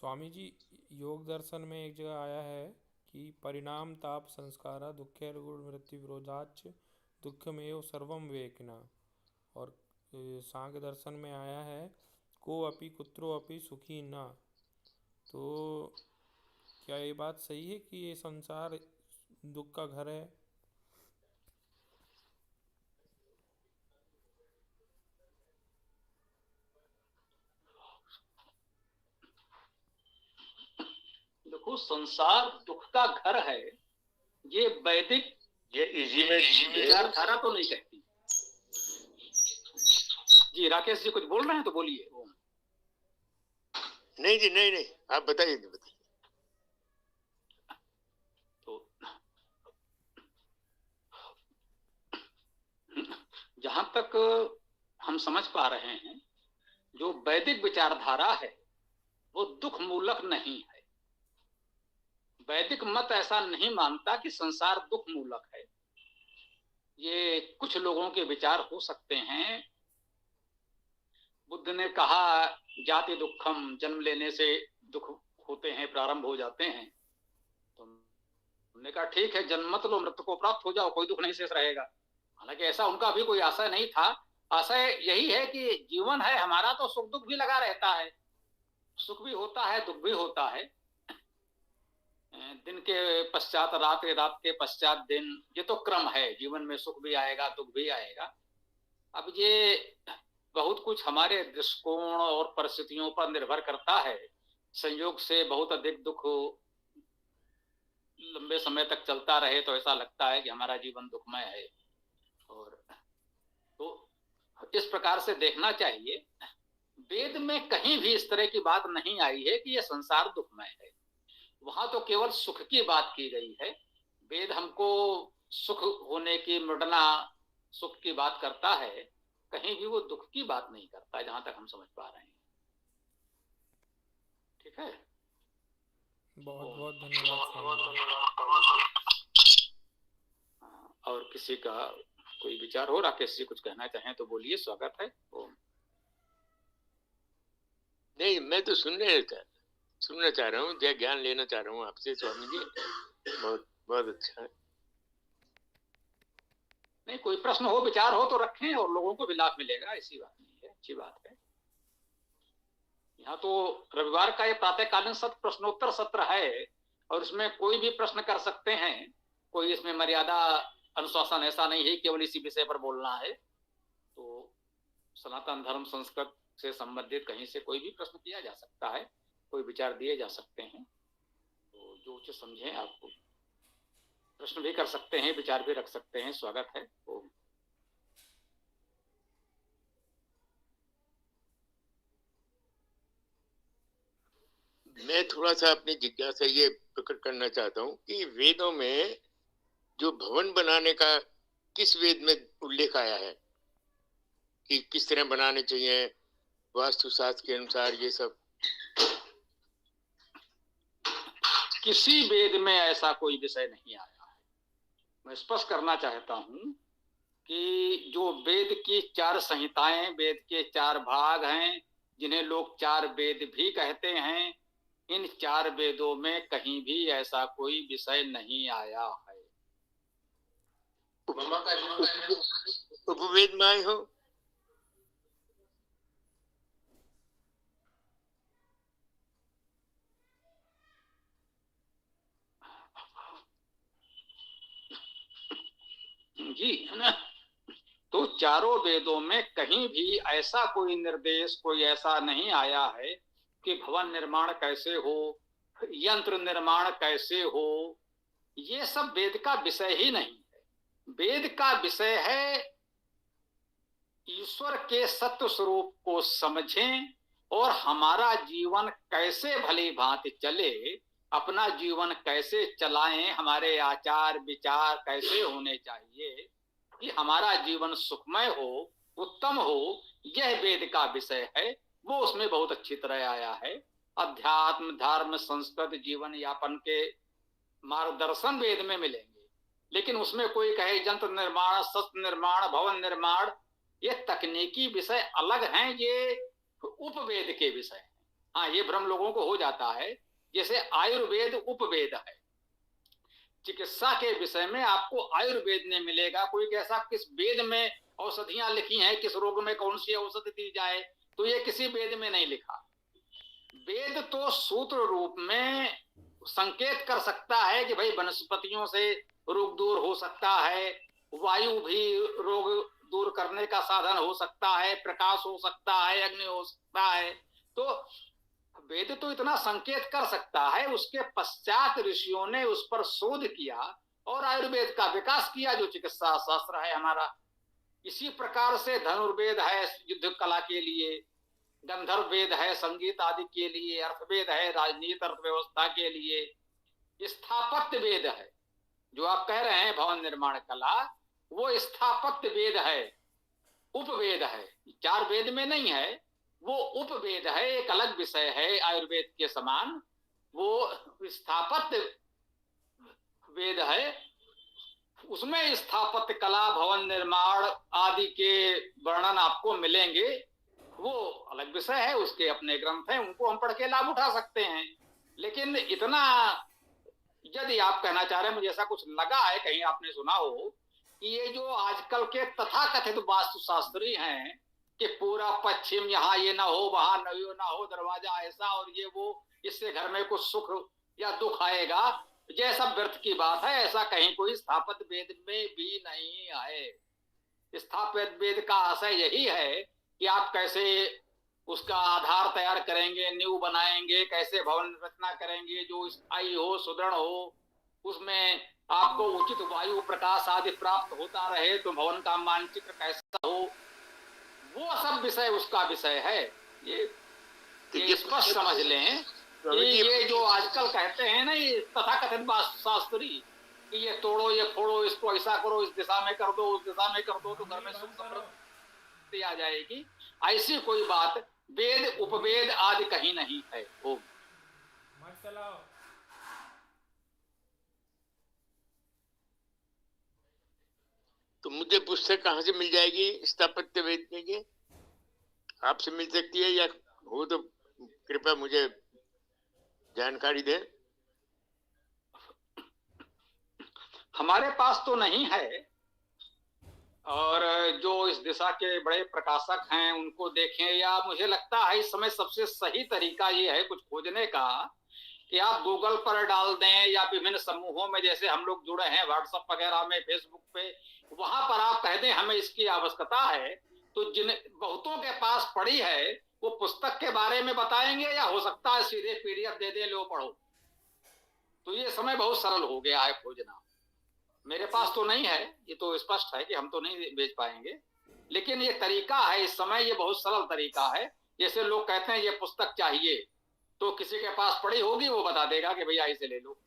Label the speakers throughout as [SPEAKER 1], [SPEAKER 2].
[SPEAKER 1] स्वामी जी, योग दर्शन में एक जगह आया है कि परिणाम ताप संस्कारा दुःखैर्गुण मृत्यु विरोधाच दुःखमेव सर्वम विवेकिना। और सांख्य दर्शन में आया है को अपि कुत्रो अपि सुखी न। तो क्या ये बात सही है कि ये संसार दुख का घर है?
[SPEAKER 2] देखो, संसार दुख का घर है, ये वैदिक
[SPEAKER 3] ये इजी में
[SPEAKER 2] विचारधारा तो नहीं कहती। जी राकेश जी कुछ बोल रहे हैं तो बोलिए।
[SPEAKER 3] नहीं जी, नहीं, आप बताइए।
[SPEAKER 2] तो जहां तक हम समझ पा रहे हैं, जो वैदिक विचारधारा है वो दुख मूलक नहीं है। वैदिक मत ऐसा नहीं मानता कि संसार दुख मूलक है। ये कुछ लोगों के विचार हो सकते हैं। बुद्ध ने कहा जाति दुखम, जन्म लेने से दुख होते हैं, प्रारंभ हो जाते हैं। तो हमने कहा ठीक है, जन्म मत लो, मृत्यु को प्राप्त हो जाओ, कोई दुख नहीं शेष रहेगा। हालांकि ऐसा उनका भी कोई आशय नहीं था। आशय यही है कि जीवन है हमारा तो सुख दुख भी लगा रहता है, सुख भी होता है दुख भी होता है। दिन के पश्चात रात, रात के पश्चात दिन, ये तो क्रम है। जीवन में सुख भी आएगा दुख भी आएगा। अब ये बहुत कुछ हमारे दृष्टिकोण और परिस्थितियों पर निर्भर करता है। संयोग से बहुत अधिक दुख लंबे समय तक चलता रहे तो ऐसा लगता है कि हमारा जीवन दुखमय है। और तो इस प्रकार से देखना चाहिए। वेद में कहीं भी इस तरह की बात नहीं आई है कि यह संसार दुखमय है। वहां तो केवल सुख की बात की गई है। वेद हमको सुख होने की, मृडना, सुख की बात करता है, कहीं भी वो दुख की बात नहीं करता, जहां तक हम समझ पा रहे हैं। ठीक है,
[SPEAKER 1] बहुत बहुत धन्यवाद स्वामी जी।
[SPEAKER 2] और किसी का कोई विचार हो, राकेश जी कुछ कहना चाहें तो बोलिए, स्वागत है।
[SPEAKER 3] नहीं, मैं तो सुनना चाह रहा हूँ, ज्ञान लेना चाह रहा हूँ आपसे स्वामी जी। बहुत बहुत अच्छा है।
[SPEAKER 2] नहीं, कोई प्रश्न हो, विचार हो तो रखें, और लोगों को भी लाभ मिलेगा, ऐसी बात नहीं है, अच्छी बात है। यहाँ तो रविवार का ये प्रातःकालीन सत्र प्रश्नोत्तर सत्र है, और इसमें कोई भी प्रश्न कर सकते हैं। कोई इसमें मर्यादा अनुशासन ऐसा नहीं है केवल इसी विषय पर बोलना है। तो सनातन धर्म संस्कृत से संबंधित कहीं से कोई भी प्रश्न किया जा सकता है, कोई विचार दिए जा सकते हैं। तो जो उचित समझें, आपको प्रश्न भी कर सकते हैं, विचार भी रख सकते हैं, स्वागत है।
[SPEAKER 3] मैं थोड़ा सा अपनी जिज्ञासा ये प्रकट करना चाहता हूँ कि वेदों में जो भवन बनाने का किस वेद में उल्लेख आया है कि किस तरह बनाने चाहिए वास्तुशास्त्र के अनुसार, ये सब
[SPEAKER 2] किसी वेद में ऐसा कोई विषय नहीं आया है। मैं स्पष्ट करना चाहता हूं कि जो वेद की 4 संहिताएं, वेद के 4 भाग हैं, जिन्हें लोग 4 वेद भी कहते हैं, इन 4 वेदों में कहीं भी ऐसा कोई विषय नहीं आया है।
[SPEAKER 3] उपवेद में आए हो?
[SPEAKER 2] जी है ना। तो चारों वेदों में कहीं भी ऐसा कोई निर्देश, कोई ऐसा नहीं आया है कि भवन निर्माण कैसे हो, यंत्र निर्माण कैसे हो। ये सब वेद का विषय ही नहीं है। वेद का विषय है ईश्वर के सत्य स्वरूप को समझें और हमारा जीवन कैसे भली भांति चले, अपना जीवन कैसे चलाएं, हमारे आचार विचार कैसे होने चाहिए कि हमारा जीवन सुखमय हो, उत्तम हो। यह वेद का विषय है। वो उसमें बहुत अच्छी तरह आया है। अध्यात्म, धर्म, संस्कृत, जीवन यापन के मार्गदर्शन वेद में मिलेंगे, लेकिन उसमें कोई कहे यंत्र निर्माण, शस्त्र निर्माण, भवन निर्माण, ये तकनीकी विषय अलग हैं, ये उपवेद के विषय हैं। हाँ, ये भ्रम लोगों को हो जाता है। जैसे आयुर्वेद उपवेद है, चिकित्सा के विषय में आपको आयुर्वेद नहीं मिलेगा। कोई कैसा किस वेद में औषधियां लिखी हैं, किस रोग में कौन सी औषधि दी जाए, तो ये किसी वेद में नहीं लिखा। वेद तो सूत्र रूप में संकेत कर सकता है कि भाई वनस्पतियों से रोग दूर हो सकता है, वायु भी रोग दूर करने का साधन हो सकता है, प्रकाश हो सकता है, अग्नि हो सकता है। तो वेद तो इतना संकेत कर सकता है। उसके पश्चात ऋषियों ने उस पर शोध किया और आयुर्वेद का विकास किया, जो चिकित्सा शास्त्र है हमारा। इसी प्रकार से धनुर्वेद है युद्ध कला के लिए, गंधर्व वेद है संगीत आदि के लिए, अर्थवेद है राजनीति अर्थव्यवस्था के लिए, स्थापत्य वेद है जो आप कह रहे हैं भवन निर्माण कला, वो स्थापत्य वेद है, उपवेद है, 4 वेद में नहीं है, वो उपवेद है, एक अलग विषय है आयुर्वेद के समान। वो स्थापत्य वेद है, उसमें स्थापत्य कला, भवन निर्माण आदि के वर्णन आपको मिलेंगे। वो अलग विषय है, उसके अपने ग्रंथ हैं, उनको हम पढ़ के लाभ उठा सकते हैं। लेकिन इतना यदि आप कहना चाह रहे हैं, मुझे ऐसा कुछ लगा है कहीं आपने सुना हो कि ये जो आजकल के तथाकथित वास्तुशास्त्री हैं कि पूरा पश्चिम, यहाँ ये ना हो, वहां ना हो, दरवाजा ऐसा और ये वो, इससे घर में कुछ सुख या दुख आएगा, ये सब व्यर्थ की बात है। ऐसा कहीं कोई स्थापत्य वेद में भी नहीं है। स्थापत्य वेद का आशय यही है कि आप कैसे उसका आधार तैयार करेंगे, नींव बनाएंगे, कैसे भवन रचना करेंगे जो स्थायी हो, सुदृढ़ हो, उसमें आपको उचित वायु प्रकाश आदि प्राप्त होता रहे, तो भवन का मानचित्र कैसा हो, वो सब विषय उसका विषय है। ये स्पष्ट समझ लें कि ये जो आजकल कहते हैं ना ये तथाकथित शास्त्री कि ये तोड़ो, ये फोड़ो, इसको ऐसा करो, इस दिशा में कर दो, उस दिशा में कर दो तो घर में सुख समृद्धि आ जाएगी, ऐसी कोई बात वेद उपवेद आदि कहीं नहीं है। ओम।
[SPEAKER 3] तो मुझे पुस्तक कहाँ से मिल जाएगी स्थापत्य वेद की? आपसे मिल सकती है या हो तो कृपया मुझे जानकारी दें।
[SPEAKER 2] हमारे पास तो नहीं है, और जो इस दिशा के बड़े प्रकाशक हैं उनको देखें, या मुझे लगता है इस समय सबसे सही तरीका ये है कुछ खोजने का कि आप गूगल पर डाल दें या विभिन्न समूहों में, जैसे हम लोग जुड़े हैं व्हाट्सएप वगैरह में, फेसबुक पे, वहां पर आप कह दें हमें इसकी आवश्यकता है, तो जिन बहुतों के पास पड़ी है वो पुस्तक के बारे में बताएंगे, या हो सकता है सीधे पीडीएफ दे दे, लो पढ़ो। तो ये समय बहुत सरल हो गया है खोजना। मेरे पास तो नहीं है, ये तो स्पष्ट है कि हम तो नहीं बेच पाएंगे, लेकिन ये तरीका है इस समय, ये बहुत सरल तरीका है। जैसे लोग कहते हैं ये पुस्तक चाहिए, तो किसी के पास पड़ी होगी वो बता देगा कि भैया इसे ले लो।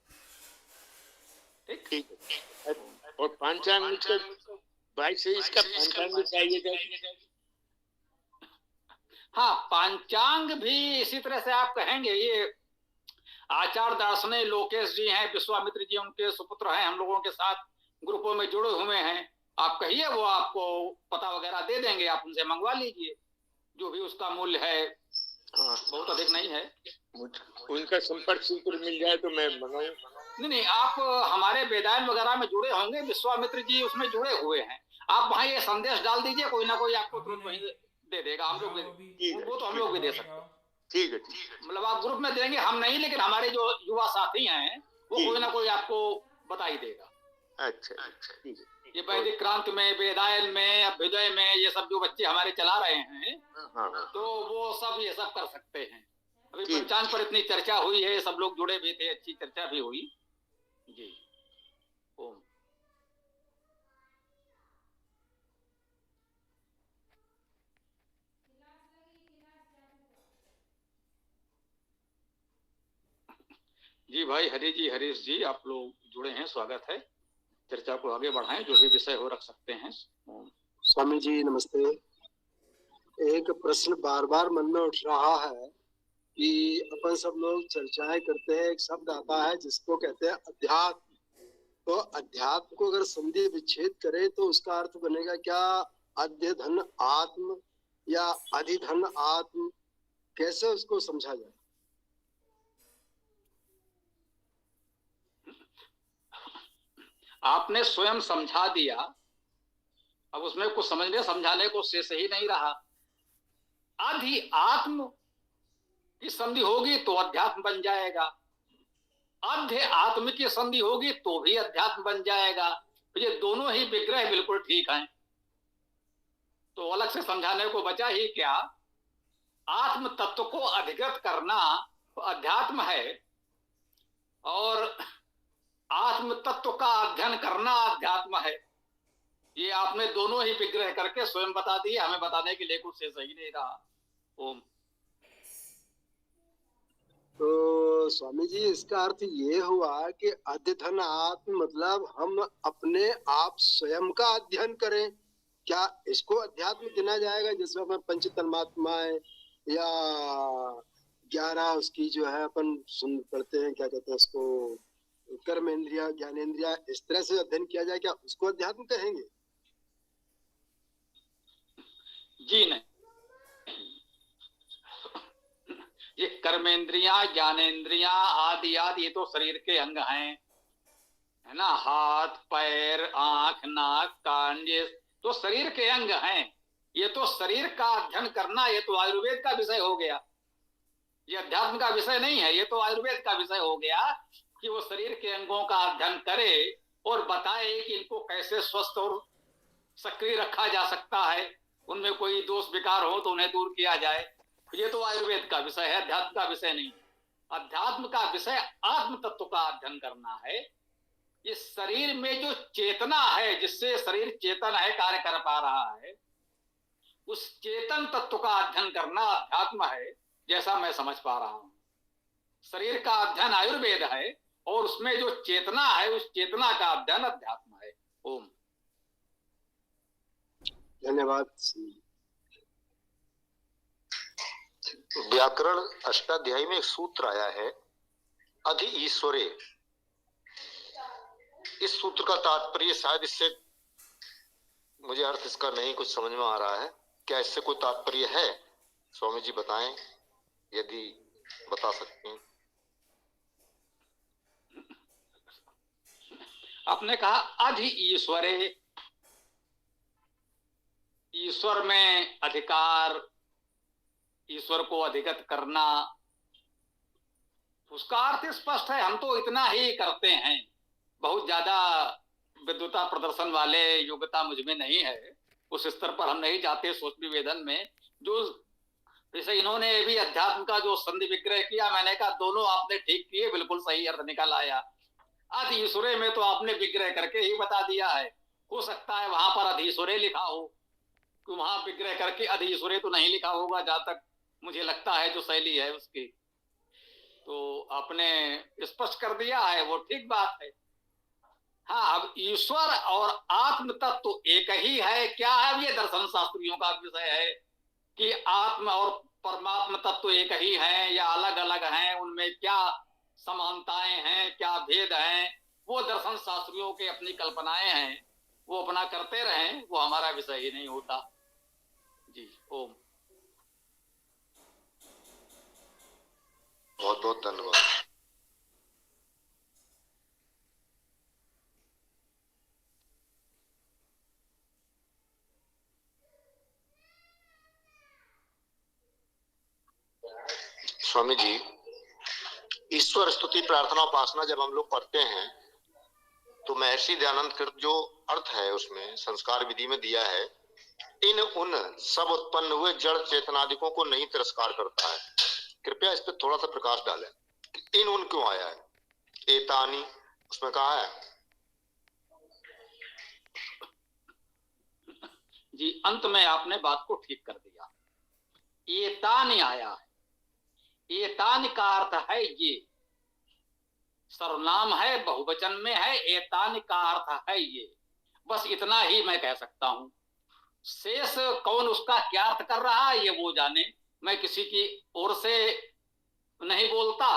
[SPEAKER 2] ठीक।
[SPEAKER 3] और पंचांग भाई से इसका पंचांग चाहिए।
[SPEAKER 2] हाँ, पंचांग भी इसी तरह से आप कहेंगे। ये आचार्य दार्शनिक लोकेश जी हैं, विश्वामित्र जी उनके सुपुत्र हैं, हम लोगों के साथ ग्रुपों में जुड़े हुए हैं। आप कहिए, वो आपको पता वगैरह दे देंगे, आप उनसे मंगवा लीजिए, जो भी उसका मूल्य है। बहुत अधिक नहीं है।
[SPEAKER 3] उनका संपर्क सूत्र मिल जाए तो मैं मंगाऊं।
[SPEAKER 2] नहीं, आप हमारे वेदांत वगैरह में जुड़े होंगे, विश्वामित्र जी उसमें जुड़े हुए हैं, आप वहाँ ये संदेश डाल दीजिए, कोई ना कोई आपको तुरंत वहीं दे देगा। हम लोग वो तो हम लोग भी दे सकते हैं।
[SPEAKER 3] ठीक है।
[SPEAKER 2] मतलब आप ग्रुप में देंगे, हम नहीं, लेकिन हमारे जो युवा साथी हैं वो कोई ना कोई आपको बता ही देगा।
[SPEAKER 3] अच्छा, ठीक है।
[SPEAKER 2] ये वैदिक क्रांति में, वेदायन में, अभ्युदय में, ये सब जो बच्चे हमारे चला रहे हैं, तो वो सब ये सब कर सकते हैं। अभी पंचांग पर इतनी चर्चा हुई है, सब लोग जुड़े भी थे, अच्छी चर्चा भी हुई जी। ओम। जी भाई हरि जी, हरीश जी, आप लोग जुड़े हैं, स्वागत है। चर्चा को आगे बढ़ाएं, जो भी विषय हो रख सकते हैं।
[SPEAKER 4] स्वामी जी नमस्ते। एक प्रश्न बार बार मन में उठ रहा है कि अपन सब लोग चर्चाएं करते हैं, एक शब्द आता है जिसको कहते हैं अध्यात्म। तो अध्यात्म को अगर संधि विच्छेद करें तो उसका अर्थ बनेगा क्या अध्यधन आत्म या अधिधन आत्म? कैसे उसको समझा जाए?
[SPEAKER 2] आपने स्वयं समझा दिया, अब उसमें कुछ समझने समझाने को शेष ही नहीं रहा। अधि आत्म की संधि होगी तो अध्यात्म बन जाएगा, अध्य आत्म की संधि होगी तो भी अध्यात्म बन जाएगा। तो ये दोनों ही विग्रह बिल्कुल ठीक हैं, तो अलग से समझाने को बचा ही क्या। आत्म तत्व को अधिगत करना तो अध्यात्म है, और आत्म तत्व का अध्ययन करना अध्यात्म है। ये आपने दोनों ही विग्रह करके स्वयं बता दिए, हमें बताने के लिए कुछ से सही नहीं रहा। ओम।
[SPEAKER 4] तो स्वामी जी इसका अर्थ ये हुआ कि अध्ययन आत्म मतलब हम अपने आप स्वयं का अध्ययन करें, क्या इसको अध्यात्म गिना जाएगा? जिसमें अपन पंच तन्मात्राएं या 11 उसकी जो है अपन सुन पढ़ते हैं, क्या कहते हैं उसको, कर्म इंद्रिया ज्ञानेन्द्रिया, इस तरह से अध्ययन किया जाए, क्या उसको अध्यात्म कहेंगे?
[SPEAKER 2] जी नहीं, ये कर्मेंद्रिया ज्ञानेन्द्रिया आदि आदि ये तो शरीर के अंग हैं, है ना। हाथ पैर आंख नाक कान ये तो शरीर के अंग हैं। ये तो शरीर का अध्ययन करना, ये तो आयुर्वेद का विषय हो गया, ये अध्यात्म का विषय नहीं है। ये तो आयुर्वेद का विषय हो गया कि वो शरीर के अंगों का अध्ययन करे और बताए कि इनको कैसे स्वस्थ और सक्रिय रखा जा सकता है, उनमें कोई दोष विकार हो तो उन्हें दूर किया जाए। ये तो आयुर्वेद का विषय है, अध्यात्म का विषय नहीं। अध्यात्म का विषय आत्म तत्व का अध्ययन करना है। इस शरीर में जो चेतना है, जिससे शरीर चेतन है, कार्य कर पा रहा है, उस चेतन तत्व का अध्ययन करना अध्यात्म है, जैसा मैं समझ पा रहा हूं। शरीर का अध्ययन आयुर्वेद है और उसमें जो चेतना है, उस चेतना का अध्ययन अध्यात्म है। ओम।
[SPEAKER 4] धन्यवाद।
[SPEAKER 5] व्याकरण अष्टाध्यायी में एक सूत्र आया है, अधि ईश्वरे। इस सूत्र का तात्पर्य शायद, इससे मुझे अर्थ इसका नहीं कुछ समझ में आ रहा है, क्या इससे कोई तात्पर्य है? स्वामी जी बताएं, यदि बता सकते हैं।
[SPEAKER 2] आपने कहा अधि ईश्वरे, ईश्वर में अधिकार, ईश्वर को अधिगत करना, उसका अर्थ स्पष्ट है। हम तो इतना ही करते हैं, बहुत ज्यादा विद्वता प्रदर्शन वाले योग्यता मुझ में नहीं है, उस स्तर पर हम नहीं जाते सोच विवेदन में। जो जैसे इन्होंने भी अध्यात्म का जो संधि विग्रह किया, मैंने कहा दोनों आपने ठीक किए, बिल्कुल सही अर्थ निकल आया। अधि ईश्वरे में तो आपने विग्रह करके ही बता दिया है। हो सकता है वहां पर अधीश्वरे लिखा हो, कि वहां विग्रह करके अधीश्वरे तो नहीं लिखा होगा, जहां तक मुझे लगता है जो शैली है उसकी। तो आपने स्पष्ट कर दिया है, वो ठीक बात है। हाँ, अब ईश्वर और आत्म तत्व एक ही है क्या है, ये दर्शन शास्त्रियों का विषय है कि आत्म और परमात्म तत्व एक ही हैं या अलग अलग हैं, उनमें क्या समानताएं हैं, क्या भेद हैं, वो दर्शन शास्त्रियों के अपनी कल्पनाएं हैं, वो अपना करते रहें, वो हमारा विषय ही नहीं होता। जी ओम।
[SPEAKER 5] बहुत बहुत धन्यवाद। स्वामी जी, ईश्वर स्तुति प्रार्थना उपासना जब हम लोग पढ़ते हैं तो महर्षि दयानंद कृत जो अर्थ है उसमें संस्कार विधि में दिया है, इन उन सब उत्पन्न हुए जड़ चेतनादिकों को नहीं तिरस्कार करता है। कृपया इस पर थोड़ा सा प्रकाश डालें, इन उन क्यों आया है? एतानी उसमें कहा है।
[SPEAKER 2] जी, अंत में आपने बात को ठीक कर दिया। एतानी आया है, एतानी का अर्थ है ये, सर्वनाम है, बहुवचन में है, एतानी का अर्थ है ये। बस इतना ही मैं कह सकता हूं। शेष कौन उसका क्या अर्थ कर रहा है ये वो जाने। मैं किसी की ओर से नहीं बोलता,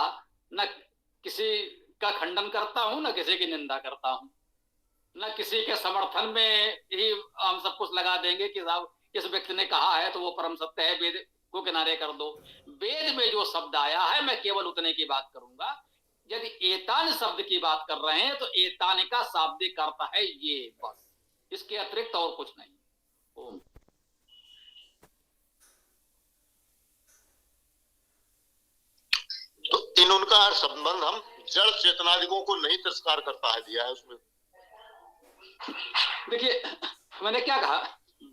[SPEAKER 2] न किसी का खंडन करता हूं, न किसी की निंदा करता हूं, न किसी के समर्थन में ही हम सब कुछ लगा देंगे कि साहब इस व्यक्ति ने कहा है तो वो परम सत्य है, वेद को किनारे कर दो। वेद में जो शब्द आया है मैं केवल उतने की बात करूंगा। यदि एतान शब्द की बात कर रहे हैं तो एतान का शाब्दिक अर्थ है ये, बस, इसके अतिरिक्त और कुछ नहीं। ओम।
[SPEAKER 5] तो इन उनका संबंध हम जड़ चेतनादिकों को नहीं तिरस्कार करता है, दिया है उसमें।
[SPEAKER 2] देखिए, मैंने क्या कहा,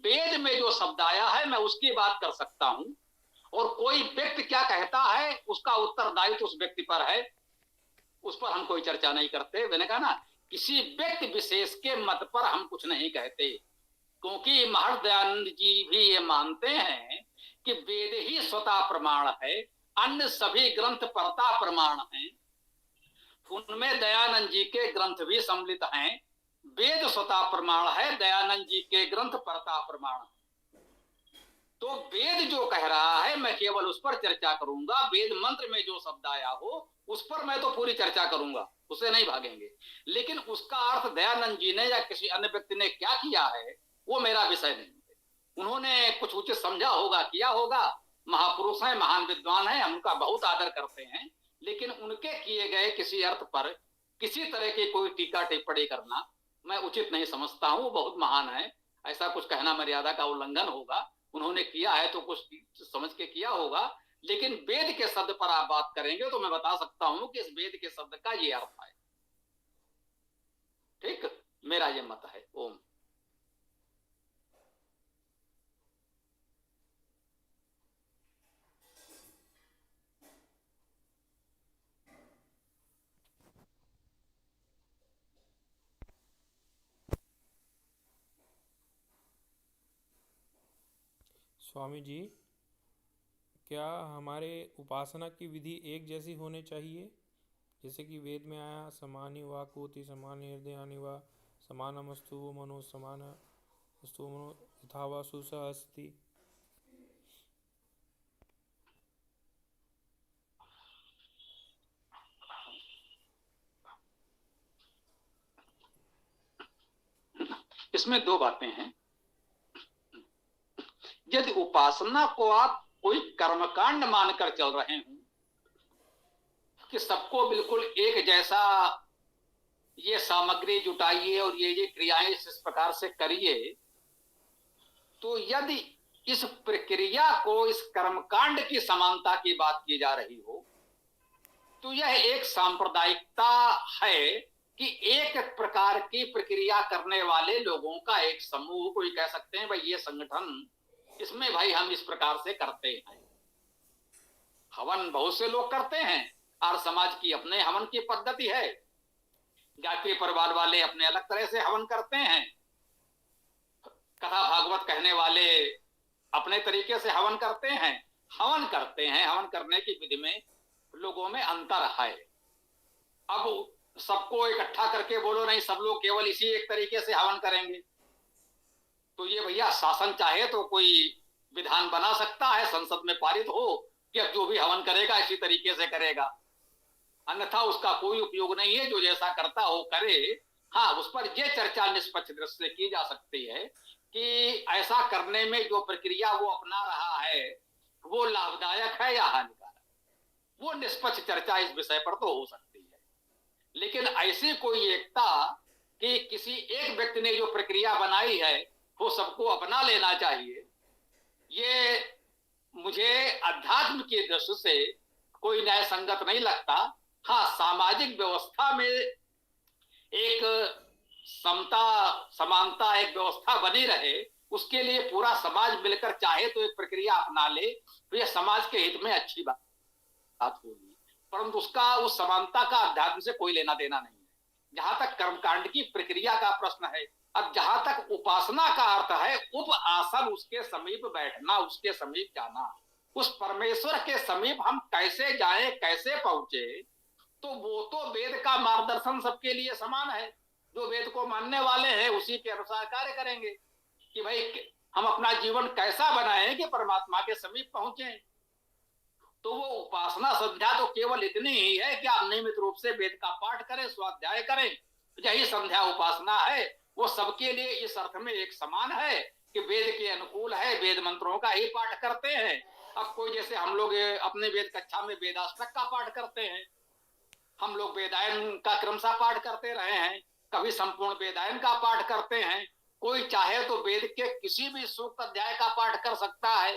[SPEAKER 2] वेद में जो शब्द आया है मैं उसकी बात कर सकता हूं, और कोई व्यक्ति क्या कहता है उसका उत्तरदायित्व उस व्यक्ति पर है, उस पर हम कोई चर्चा नहीं करते। मैंने कहा ना, किसी व्यक्ति विशेष के मत पर हम कुछ नहीं कहते, क्योंकि महर्षि दयानंद जी भी ये मानते हैं कि वेद ही स्वतः प्रमाण है, अन्य सभी ग्रंथ परता प्रमाण हैं। उनमें दयानंद जी के ग्रंथ भी सम्मिलित हैं। वेद स्वतः प्रमाण है, दयानंद जी के ग्रंथ परता प्रमाण है। तो वेद जो कह रहा है मैं केवल उस पर चर्चा करूंगा, वेद मंत्र में जो शब्द आया हो उस पर मैं तो पूरी चर्चा करूंगा, उसे नहीं भागेंगे। लेकिन उसका अर्थ दयानंद जी ने या किसी अन्य व्यक्ति ने क्या किया है वो मेरा विषय नहीं है। उन्होंने कुछ उचित समझा होगा, किया होगा, महापुरुष हैं, महान विद्वान हैं, हम उनका बहुत आदर करते हैं, लेकिन उनके किए गए किसी अर्थ पर किसी तरह की कोई टीका टिप्पणी करना मैं उचित नहीं समझता हूं। वो बहुत महान है, ऐसा कुछ कहना मर्यादा का उल्लंघन होगा। उन्होंने किया है तो कुछ समझ के किया होगा, लेकिन वेद के शब्द पर आप बात करेंगे तो मैं बता सकता हूं कि इस वेद के शब्द का ये अर्थ है। ठीक, मेरा ये मत है। ओम।
[SPEAKER 1] स्वामी जी, क्या हमारे उपासना की विधि एक जैसी होनी चाहिए? जैसे कि वेद में आया समानी वा कोटि समानी हृदयानि वा समानमस्तु मनो समानमस्तु मनो यथा वा सुसह अस्ति।
[SPEAKER 2] इसमें दो बातें हैं। यदि उपासना को आप कोई कर्मकांड मानकर चल रहे हो कि सबको बिल्कुल एक जैसा ये सामग्री जुटाइए और ये क्रियाएं इस प्रकार से करिए, तो यदि इस प्रक्रिया को, इस कर्मकांड की समानता की बात की जा रही हो, तो यह एक सांप्रदायिकता है कि एक प्रकार की प्रक्रिया करने वाले लोगों का एक समूह, कोई कह सकते हैं भाई ये संगठन, इसमें भाई हम इस प्रकार से करते हैं। हवन बहुत से लोग करते हैं, और समाज की अपने हवन की पद्धति है। गायत्री परिवार वाले अपने अलग तरह से हवन करते हैं, कथा भागवत कहने वाले अपने तरीके से हवन करते हैं। हवन करते हैं, हवन करने की विधि में लोगों में अंतर है। अब सबको इकट्ठा करके बोलो नहीं सब लोग केवल इसी एक तरीके से हवन करेंगे, तो ये भैया शासन चाहे तो कोई विधान बना सकता है, संसद में पारित हो कि अब जो भी हवन करेगा इसी तरीके से करेगा, अन्यथा उसका कोई उपयोग नहीं है, जो जैसा करता हो करे। हाँ, उस पर यह चर्चा निष्पक्ष दृष्टि से की जा सकती है कि ऐसा करने में जो प्रक्रिया वो अपना रहा है वो लाभदायक है या हानिकारक, वो निष्पक्ष चर्चा इस विषय पर तो हो सकती है। लेकिन ऐसी कोई एकता कि किसी एक व्यक्ति ने जो प्रक्रिया बनाई है वो सबको अपना लेना चाहिए, ये मुझे अध्यात्म की दृष्टि से कोई न्याय संगत नहीं लगता। हाँ, सामाजिक व्यवस्था में एक समता समानता, एक व्यवस्था बनी रहे, उसके लिए पूरा समाज मिलकर चाहे तो एक प्रक्रिया अपना ले तो यह समाज के हित में अच्छी बात होगी, परंतु उसका उस समानता का अध्यात्म से कोई लेना देना नहीं है। जहां तक कर्मकांड की प्रक्रिया का प्रश्न है, अब जहां तक उपासना का अर्थ है उप आसन, उसके समीप बैठना, उसके समीप जाना, उस परमेश्वर के समीप हम कैसे जाएं, कैसे पहुंचे, तो वो तो वेद का मार्गदर्शन सबके लिए समान है। जो वेद को मानने वाले हैं उसी के अनुसार कार्य करेंगे कि भाई हम अपना जीवन कैसा बनाएं कि परमात्मा के समीप पहुंचे। तो वो उपासना संध्या तो केवल इतनी ही है कि आप नियमित रूप से वेद का पाठ करें, स्वाध्याय करें, यही संध्या उपासना है। वो सबके लिए इस अर्थ में एक समान है कि वेद के अनुकूल है, वेद मंत्रों का ही पाठ करते हैं। अब कोई जैसे हम लोग अपने वेद कक्षा में वेदाष्टक का पाठ करते हैं, हम लोग वेदायन का क्रमशः पाठ करते रहे हैं, कभी संपूर्ण वेदायन का पाठ करते हैं। कोई चाहे तो वेद के किसी भी सूक्त अध्याय का पाठ कर सकता है।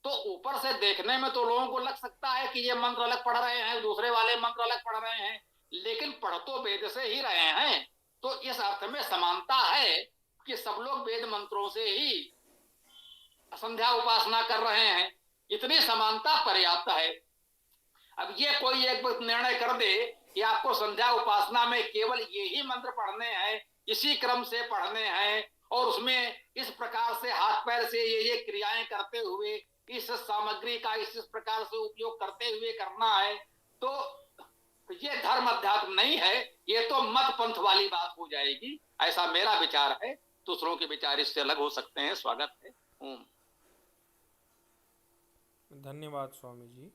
[SPEAKER 2] तो ऊपर से देखने में तो लोगों को लग सकता है कि ये मंत्र अलग पढ़ रहे हैं, दूसरे वाले मंत्र अलग पढ़ रहे हैं, लेकिन पढ़ तो वेद से ही रहे हैं। तो इस अर्थ में समानता है कि सब लोग वेद मंत्रों से ही संध्या उपासना कर रहे हैं। इतनी समानता पर्याप्त है। अब ये कोई एक निर्णय कर दे कि आपको संध्या उपासना में केवल ये ही मंत्र पढ़ने हैं, इसी क्रम से पढ़ने हैं, और उसमें इस प्रकार से हाथ पैर से ये क्रियाएं करते हुए, इस सामग्री का इस प्रकार से उपयोग करते हुए करना है, तो ये धर्म अध्यात्म नहीं है, ये तो मत पंथ वाली बात हो जाएगी। ऐसा मेरा विचार है। दूसरों के विचार इससे अलग हो सकते हैं। स्वागत है।
[SPEAKER 1] धन्यवाद स्वामी जी।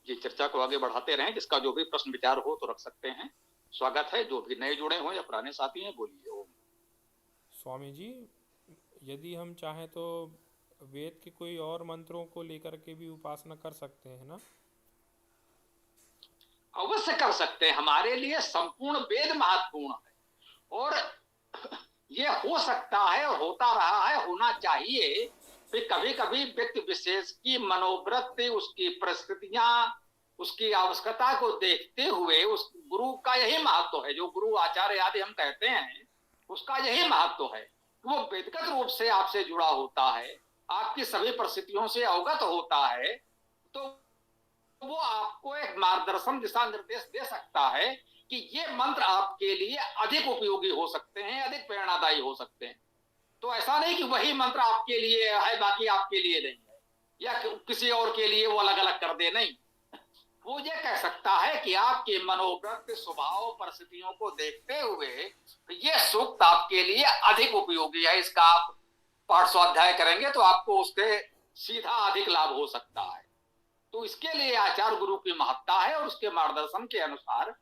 [SPEAKER 2] ये चर्चा को आगे बढ़ाते रहें। जिसका जो भी प्रश्न विचार हो तो रख सकते हैं। स्वागत है। जो भी नए जुड़े हों या पुराने साथी हैं, बोलिए। ओम।
[SPEAKER 1] स्वामी जी, यदि हम चाहें तो वेद के कोई और मंत्रों को लेकर के भी उपासना कर सकते हैं ना?
[SPEAKER 2] अवश्य कर सकते हैं। हमारे लिए संपूर्ण वेद महत्वपूर्ण है, और ये हो सकता है और होता रहा है, होना चाहिए। फिर कभी कभी व्यक्ति विशेष की मनोवृत्ति, उसकी परिस्थितियां, उसकी आवश्यकता को देखते हुए उस गुरु का यही महत्व है। जो गुरु आचार्य आदि हम कहते हैं, उसका यही महत्व है। वो व्यक्तिगत रूप से आपसे जुड़ा होता है, आपकी सभी परिस्थितियों से अवगत होता है, तो वो आपको एक मार्गदर्शन, दिशा निर्देश दे सकता है कि ये मंत्र आपके लिए अधिक उपयोगी हो सकते हैं, अधिक प्रेरणादायी हो सकते हैं। तो ऐसा नहीं कि वही मंत्र आपके लिए है, बाकी आपके लिए नहीं है, या किसी और के लिए वो अलग अलग कर दे। नहीं, वो ये कह सकता है कि आपके मनोवृत्ति, स्वभाव, परिस्थितियों को देखते हुए ये सूक्त आपके लिए अधिक उपयोगी है। इसका आप पाठ स्वाध्याय करेंगे तो आपको उसके सीधा अधिक लाभ हो सकता है। तो इसके लिए आचार्य गुरु की महत्ता है, और उसके मार्गदर्शन के अनुसार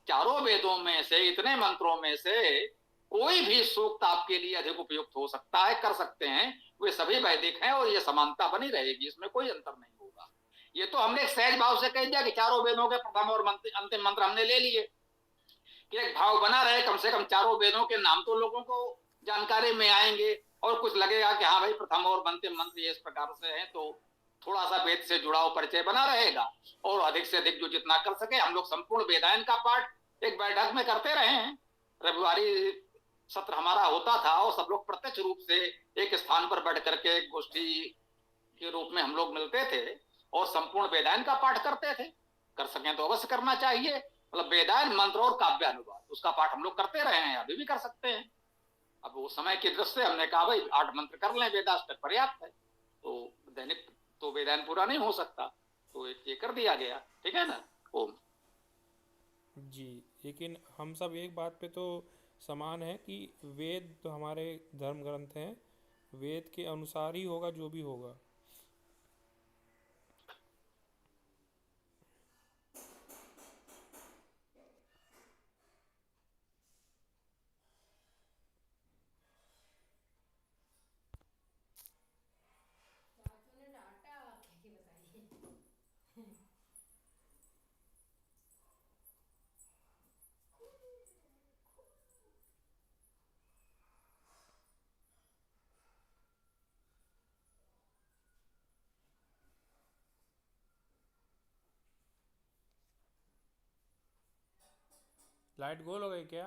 [SPEAKER 2] चारों वेदों में से, इतने मंत्रों में से कोई भी सूक्त आपके लिए अधिक उपयुक्त हो सकता है, कर सकते हैं। वे सभी वैदिक हैं, और ये समानता बनी रहेगी, इसमें कोई अंतर नहीं होगा। ये तो हमने एक सहज भाव से कह दिया कि चारों वेदों के प्रथम और अंतिम मंत्र हमने ले लिए, कि एक भाव बना रहे। कम से कम चारों वेदों के नाम तो लोगों को जानकारी में आएंगे, और कुछ लगेगा कि हाँ भाई, प्रथम और अंतिम मंत्र ये इस प्रकार से है, तो थोड़ा सा वेद से जुड़ाव परिचय बना रहेगा। और अधिक से अधिक जो जितना कर सके, हम लोग संपूर्ण वेदायन का पाठ एक बैठक में करते रहे हैं। रविवारी सत्र हमारा होता था, और सब लोग प्रत्यक्ष रूप से एक स्थान पर बैठ करके एक गोष्ठी के रूप में हम लोग मिलते थे, और संपूर्ण वेदायन का पाठ करते थे। कर सकें तो अवश्य करना चाहिए। मतलब वेदायन मंत्र और काव्य अनुवाद, उसका पाठ हम लोग करते रहे हैं, अभी भी कर सकते हैं। अब वो समय की दृष्टि से हमने कहा भाई 8 मंत्र कर लें, वेदाष्टक पर्याप्त है। तो दैनिक तो वेदायन पूरा नहीं हो सकता, तो ये कर दिया गया। ठीक है ना? ओम
[SPEAKER 1] जी। लेकिन हम सब एक बात पे तो समान है कि वेद तो हमारे धर्म ग्रंथ हैं, वेद के अनुसार ही होगा जो भी होगा। लाइट गोल हो गई क्या?